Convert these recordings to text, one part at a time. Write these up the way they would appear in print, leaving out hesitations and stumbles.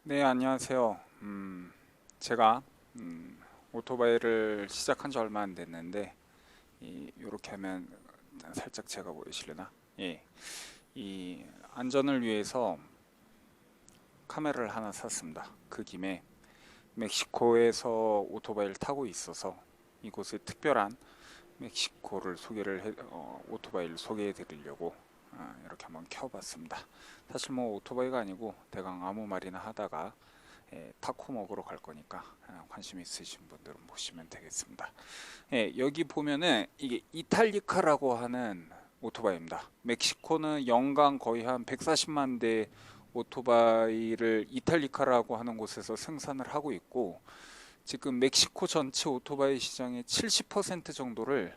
네, 안녕하세요. 제가 오토바이를 시작한 지 얼마 안 됐는데 이렇게 하면 살짝 제가 보이시려나? 예, 이 안전을 위해서 카메라를 하나 샀습니다. 그 김에 멕시코에서 오토바이를 타고 있어서 이곳의 특별한 멕시코를 오토바이를 소개해 드리려고 이렇게 한번 켜봤습니다. 사실 뭐 오토바이가 아니고 대강 아무 말이나 하다가 타코 먹으러 갈 거니까 관심 있으신 분들은 보시면 되겠습니다. 여기 보면은 이게 이탈리카라고 하는 오토바이입니다. 멕시코는 연간 거의 한 140만 대 오토바이를 이탈리카라고 하는 곳에서 생산을 하고 있고, 지금 멕시코 전체 오토바이 시장의 70% 정도를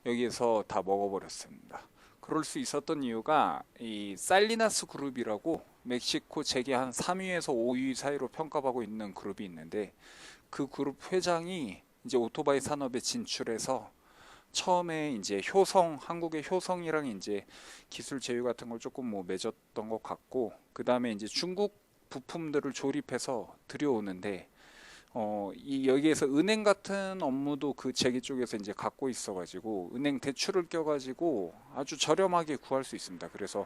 여기에서 다 먹어버렸습니다. 그럴 수 있었던 이유가 이 살리나스 그룹이라고 멕시코 재계 한 3위에서 5위 사이로 평가받고 있는 그룹이 있는데, 그 그룹 회장이 이제 오토바이 산업에 진출해서 처음에 이제 한국의 효성이랑 이제 기술 제휴 같은 걸 조금 뭐 맺었던 것 같고, 그 다음에 이제 중국 부품들을 조립해서 들여오는데, 여기에서 은행 같은 업무도 그 재계 쪽에서 이제 갖고 있어가지고 은행 대출을 껴가지고 아주 저렴하게 구할 수 있습니다. 그래서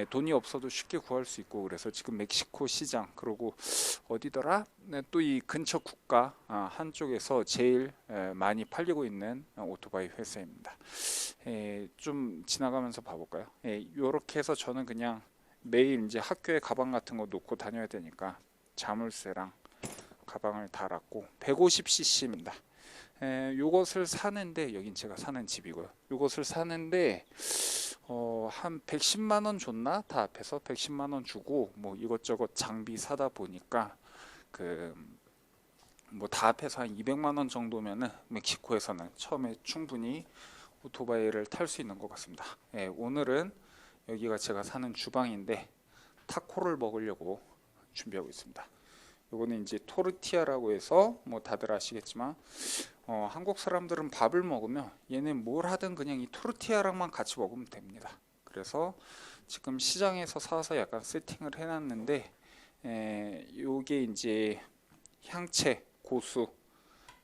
돈이 없어도 쉽게 구할 수 있고, 그래서 지금 멕시코 시장, 그리고 어디더라? 네, 또 이 근처 국가 한쪽에서 제일 많이 팔리고 있는 오토바이 회사입니다. 좀 지나가면서 봐볼까요? 이렇게 해서 저는 그냥 매일 이제 학교에 가방 같은 거 놓고 다녀야 되니까 자물쇠랑 가방을 달았고 150cc입니다. 요것을 사는데, 여긴 제가 사는 집이고요. 요것을 사는데 한 110만 원 줬나? 다 합해서 110만 원 주고 뭐 이것저것 장비 사다 보니까 그 뭐 다 합해서 한 200만 원 정도면은 멕시코에서는 처음에 충분히 오토바이를 탈 수 있는 것 같습니다. 오늘은 여기가 제가 사는 주방인데 타코를 먹으려고 준비하고 있습니다. 요거는 이제 토르티아라고 해서 뭐 다들 아시겠지만 한국 사람들은 밥을 먹으면 얘는 뭘 하든 그냥 이 토르티아랑만 같이 먹으면 됩니다. 그래서 지금 시장에서 사서 약간 세팅을 해놨는데, 요게 이제 향채, 고수,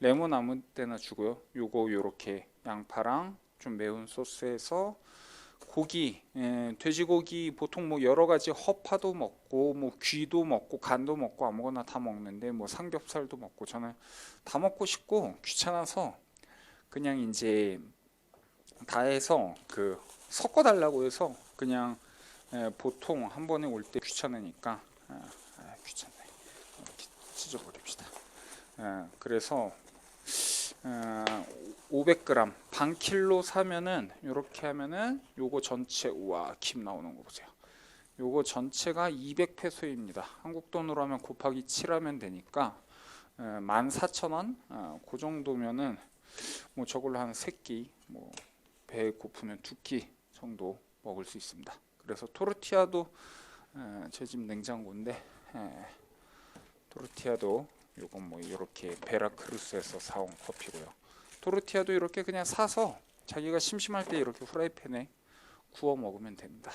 레몬 아무 때나 주고요. 요거 요렇게 양파랑 좀 매운 소스에서 고기, 돼지고기 보통 뭐 여러 가지 허파도 먹고 뭐 귀도 먹고 간도 먹고 아무거나 다 먹는데, 뭐 삼겹살도 먹고, 저는 다 먹고 싶고 귀찮아서 그냥 이제 다 해서 그 섞어 달라고 해서 그냥 보통 한 번에 올 때 귀찮으니까 귀찮네, 이렇게 찢어버립시다. 그래서 500g 반 킬로 사면은 이렇게 하면은 요거 전체, 우와 김 나오는 거 보세요. 요거 전체가 200페소입니다. 한국 돈으로 하면 곱하기 7 하면 되니까 14,000원, 그 정도면은 뭐 저걸로 한 3끼, 뭐 배 고프면 2끼 정도 먹을 수 있습니다. 그래서 토르티아도 제 집 냉장고인데, 토르티아도 요건 뭐 이렇게 베라크루스에서 사온 커피고요. 토르티아도 이렇게 그냥 사서 자기가 심심할 때 이렇게 후라이팬에 구워 먹으면 됩니다.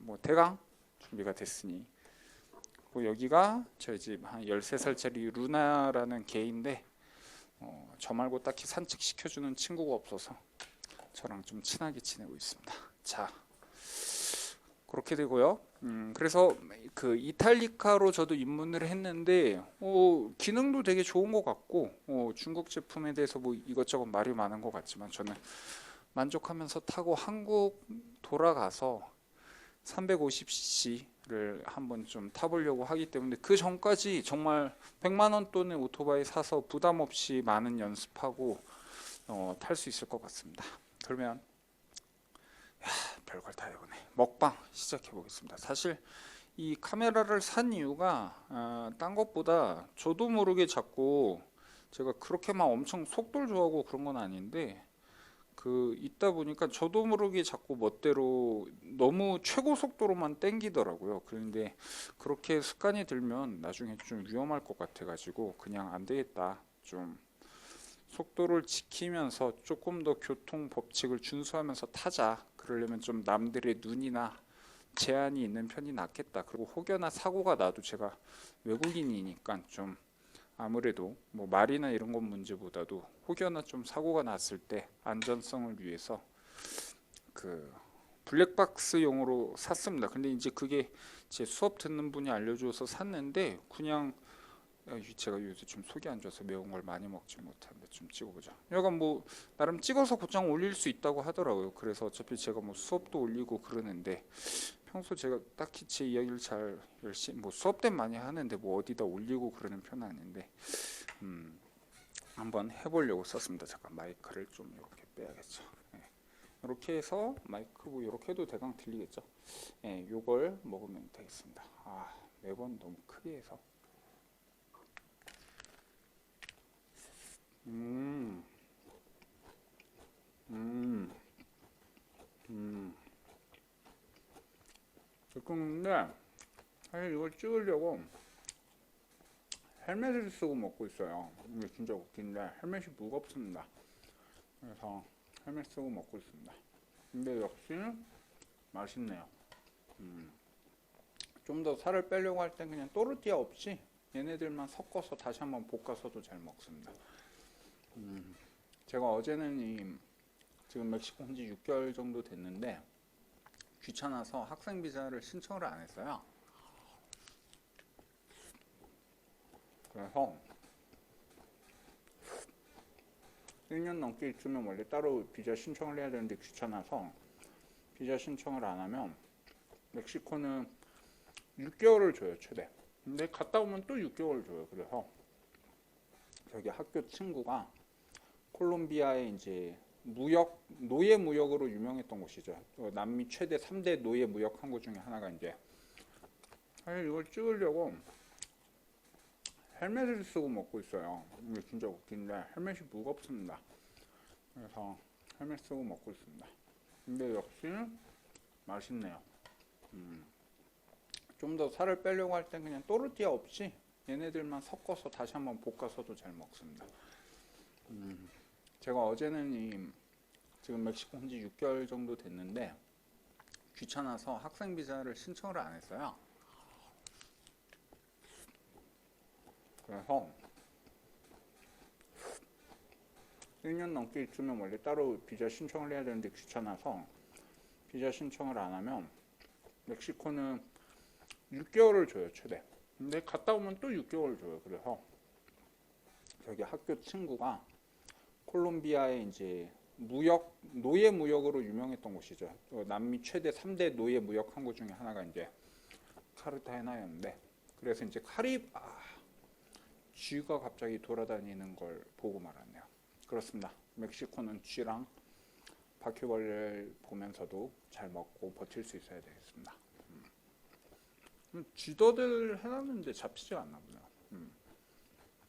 뭐 대강 준비가 됐으니, 뭐 여기가 저희 집 한 13살짜리 루나라는 개인데, 저 말고 딱히 산책시켜주는 친구가 없어서 저랑 좀 친하게 지내고 있습니다. 자, 그렇게 되고요. 그래서 그 이탈리카로 저도 입문을 했는데 기능도 되게 좋은 것 같고, 중국 제품에 대해서 뭐 이것저것 말이 많은 것 같지만 저는 만족하면서 타고 한국 돌아가서 350cc를 한번 좀 타보려고 하기 때문에, 그 전까지 정말 100만 원 돈의 오토바이 사서 부담 없이 많은 연습하고 탈 수 있을 것 같습니다. 그러면 별걸 다 해보네. 먹방 시작해 보겠습니다. 사실 이 카메라를 산 이유가 딴 것보다 저도 모르게 자꾸, 제가 그렇게 막 엄청 속도를 좋아하고 그런 건 아닌데, 그 있다 보니까 저도 모르게 자꾸 멋대로 너무 최고 속도로만 땡기더라고요. 그런데 그렇게 습관이 들면 나중에 좀 위험할 것 같아 가지고 그냥 안 되겠다, 좀 속도를 지키면서 조금 더 교통 법칙을 준수하면서 타자. 그러려면 좀 남들의 눈이나 제한이 있는 편이 낫겠다. 그리고 혹여나 사고가 나도 제가 외국인이니까 좀 아무래도 뭐 말이나 이런 건 문제보다도 혹여나 좀 사고가 났을 때 안전성을 위해서 그 블랙박스용으로 샀습니다. 근데 이제 그게 제 수업 듣는 분이 알려줘서 샀는데 그냥 제가 요새 좀 속이 안 좋아서 매운 걸 많이 먹지 못하는데 좀 찍어보자. 약간 뭐 나름 찍어서 곧장 올릴 수 있다고 하더라고요. 그래서 어차피 제가 뭐 수업도 올리고 그러는데 평소 제가 딱히 제 이야기를 잘 열심히 뭐 수업 때 많이 하는데 뭐 어디다 올리고 그러는 편은 아닌데 한번 해보려고 썼습니다. 잠깐 마이크를 좀 이렇게 빼야겠죠. 이렇게 해서 마이크 뭐 이렇게 해도 대강 들리겠죠. 요걸 먹으면 되겠습니다. 매번 너무 크게 해서 음, 음, 음. 근데 사실 이걸 찍으려고 헬멧을 쓰고 먹고 있어요. 이게 진짜 웃긴데 헬멧이 무겁습니다. 그래서 헬멧 쓰고 먹고 있습니다. 근데 역시 맛있네요. 좀 더 살을 빼려고 할 땐 그냥 또르띠아 없이 얘네들만 섞어서 다시 한번 볶아서도 잘 먹습니다. 제가 어제는 지금 멕시코 온 지 6개월 정도 됐는데 귀찮아서 학생 비자를 신청을 안 했어요. 그래서 1년 넘게 있으면 원래 따로 비자 신청을 해야 되는데 귀찮아서 비자 신청을 안 하면 멕시코는 6개월을 줘요, 최대. 근데 갔다 오면 또 6개월 줘요. 그래서 저기 학교 친구가 콜롬비아에 이제 노예 무역으로 유명했던 곳이죠. 남미 최대 3대 노예 무역 항구 중에 하나가 이제 사실 이걸 찍으려고 헬멧을 쓰고 먹고 있어요. 이게 진짜 웃긴데 헬멧이 무겁습니다. 그래서 헬멧 쓰고 먹고 있습니다. 근데 역시 맛있네요. 좀 더 살을 빼려고 할 땐 그냥 또르띠아 없이 얘네들만 섞어서 다시 한번 볶아서도 잘 먹습니다. 제가 어제는 지금 멕시코 온 지 6개월 정도 됐는데 귀찮아서 학생 비자를 신청을 안 했어요. 그래서 1년 넘게 있으면 원래 따로 비자 신청을 해야 되는데 귀찮아서 비자 신청을 안 하면 멕시코는 6개월을 줘요, 최대. 근데 갔다 오면 또 6개월 줘요. 그래서 저기 학교 친구가 콜롬비아에 이제 노예 무역으로 유명했던 곳이죠. 남미 최대 3대 노예 무역 항구 중에 하나가 이제 카르타헤나였는데 그래서 이제 쥐가 갑자기 돌아다니는 걸 보고 말았네요. 그렇습니다. 멕시코는 쥐랑 바퀴벌레를 보면서도 잘 먹고 버틸 수 있어야 되겠습니다. 쥐더들 해놨는데 잡히지가 않나 보네요.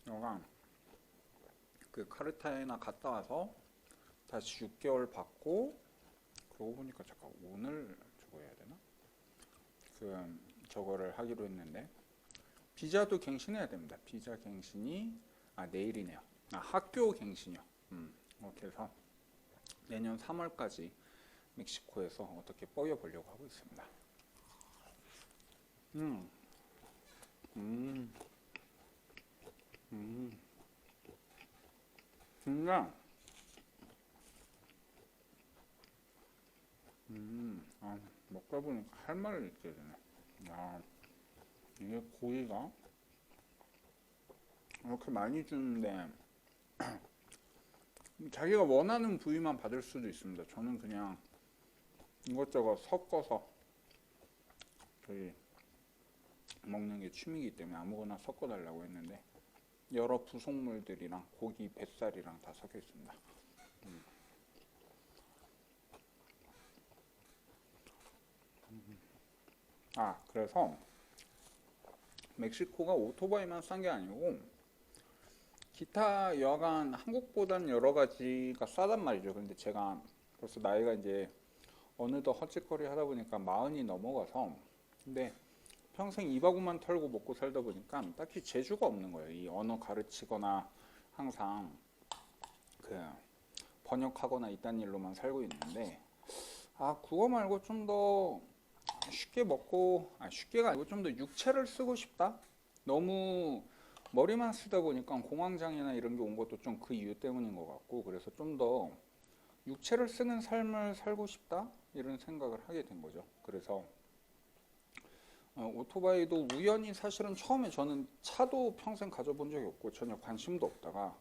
여가 그 카르타헤나 갔다 와서 다시 6개월 받고 그러고 보니까 잠깐 오늘 저거 해야 되나? 저거를 하기로 했는데 비자도 갱신해야 됩니다. 비자 갱신이 내일이네요. 학교 갱신이요. 이렇게 해서 내년 3월까지 멕시코에서 어떻게 뻐여 보려고 하고 있습니다. 음, 음, 진짜, 먹다 보니까 할 말을 잊게 되네. 이게 고기가 이렇게 많이 주는데 자기가 원하는 부위만 받을 수도 있습니다. 저는 그냥 이것저것 섞어서 저희 먹는 게 취미이기 때문에 아무거나 섞어달라고 했는데 여러 부속물들이랑 고기 뱃살이랑 다 섞여 있습니다. 그래서 멕시코가 오토바이만 싼 게 아니고 기타 여하간 한국보다는 여러 가지가 싸단 말이죠. 근데 제가 벌써 나이가 이제 어느덧 헛짓거리 하다 보니까 40이 넘어가서 근데 평생 이바구만 털고 먹고 살다 보니까 딱히 재주가 없는 거예요. 이 언어 가르치거나 항상 그 번역하거나 이딴 일로만 살고 있는데 그거 말고 좀 더 쉽게 먹고, 쉽게가 아니고 좀 더 육체를 쓰고 싶다? 너무 머리만 쓰다 보니까 공황장애나 이런 게 온 것도 좀 그 이유 때문인 것 같고, 그래서 좀 더 육체를 쓰는 삶을 살고 싶다? 이런 생각을 하게 된 거죠. 그래서 오토바이도 우연히 사실은 처음에 저는 차도 평생 가져본 적이 없고 전혀 관심도 없다가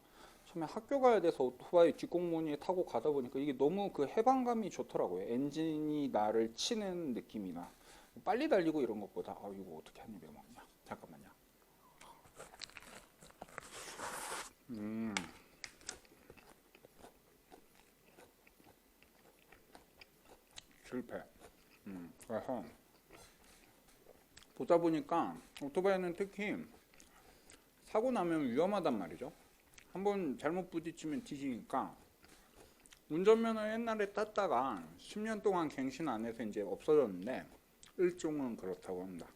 처음에 학교 가야 돼서 오토바이 뒷공무니 타고 가다 보니까 이게 너무 그 해방감이 좋더라고요. 엔진이 나를 치는 느낌이나 빨리 달리고 이런 것보다 이거 어떻게 한 입에 먹냐. 잠깐만요. 음, 실패. 그래서 보다 보니까 오토바이는 특히 사고 나면 위험하단 말이죠. 한번 잘못 부딪히면 뒤지니까 운전면허 옛날에 땄다가 10년 동안 갱신 안 해서 이제 없어졌는데 일종은 그렇다고 합니다.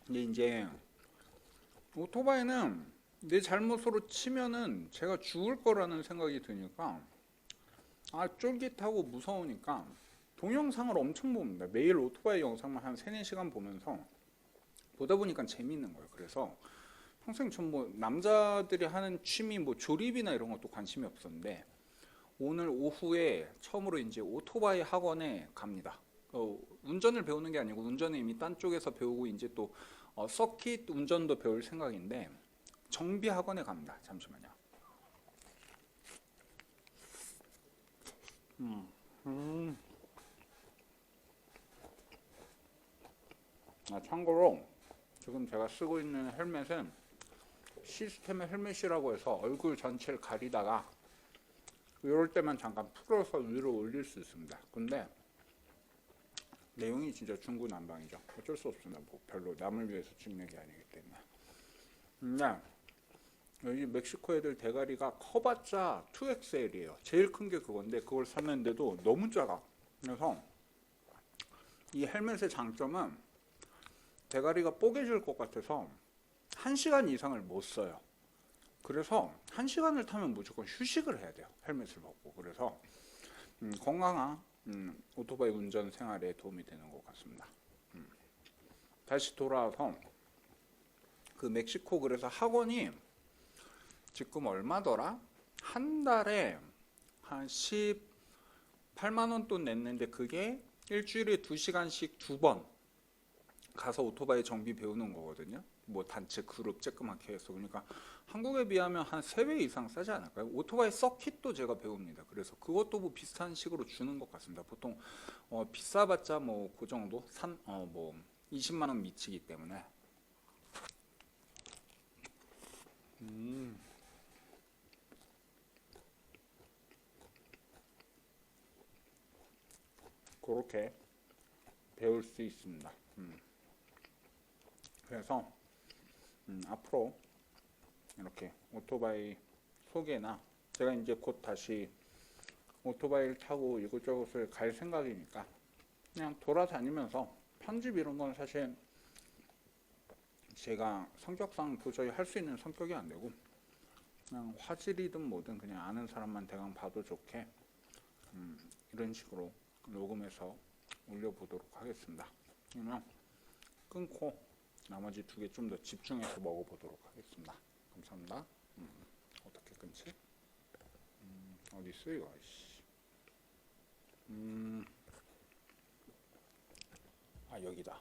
근데 이제 오토바이는 내 잘못으로 치면은 제가 죽을 거라는 생각이 드니까 쫄깃하고 무서우니까 동영상을 엄청 봅니다. 매일 오토바이 영상만 한 3, 4시간 보면서 보다 보니까 재밌는 거예요. 그래서 평생 전 뭐 남자들이 하는 취미 뭐 조립이나 이런 것도 관심이 없었는데 오늘 오후에 처음으로 이제 오토바이 학원에 갑니다. 운전을 배우는 게 아니고 운전을 이미 딴 쪽에서 배우고 이제 또 서킷 운전도 배울 생각인데 정비 학원에 갑니다. 잠시만요. 참고로 지금 제가 쓰고 있는 헬멧은 시스템의 헬멧이라고 해서 얼굴 전체를 가리다가 이럴 때만 잠깐 풀어서 위로 올릴 수 있습니다. 근데 내용이 진짜 중구난방이죠. 어쩔 수 없습니다. 뭐 별로 남을 위해서 찍는 게 아니기 때문에. 근데 여기 멕시코 애들 대가리가 커봤자 2XL이에요. 제일 큰 게 그건데 그걸 샀는데도 너무 작아. 그래서 이 헬멧의 장점은 대가리가 뽀개질 것 같아서 1시간 이상을 못 써요. 그래서 1시간을 타면 무조건 휴식을 해야 돼요. 헬멧을 벗고. 그래서 건강한 오토바이 운전 생활에 도움이 되는 것 같습니다. 다시 돌아와서 그 멕시코 그래서 학원이 지금 얼마더라? 한 달에 한 18만 원 돈 냈는데 그게 일주일에 2시간씩 2번 가서 오토바이 정비 배우는 거거든요. 뭐 단체 그룹 쬐끄맣게 해서. 그러니까 한국에 비하면 한 3배 이상 싸지 않을까요? 오토바이 서킷도 제가 배웁니다. 그래서 그것도 뭐 비슷한 식으로 주는 것 같습니다. 보통 비싸봤자 뭐 그 정도 뭐 20만 원 미치기 때문에. 그렇게 배울 수 있습니다. 그래서 앞으로 이렇게 오토바이 소개나 제가 이제 곧 다시 오토바이를 타고 이곳저곳을 갈 생각이니까 그냥 돌아다니면서 편집 이런 건 사실 제가 성격상 도저히 할 수 있는 성격이 안 되고 그냥 화질이든 뭐든 그냥 아는 사람만 대강 봐도 좋게 이런 식으로 녹음해서 올려보도록 하겠습니다. 그러면 끊고 나머지 2개 좀 더 집중해서 먹어보도록 하겠습니다. 감사합니다. 어떻게 끊지? 어디 있어 이거? 여기다.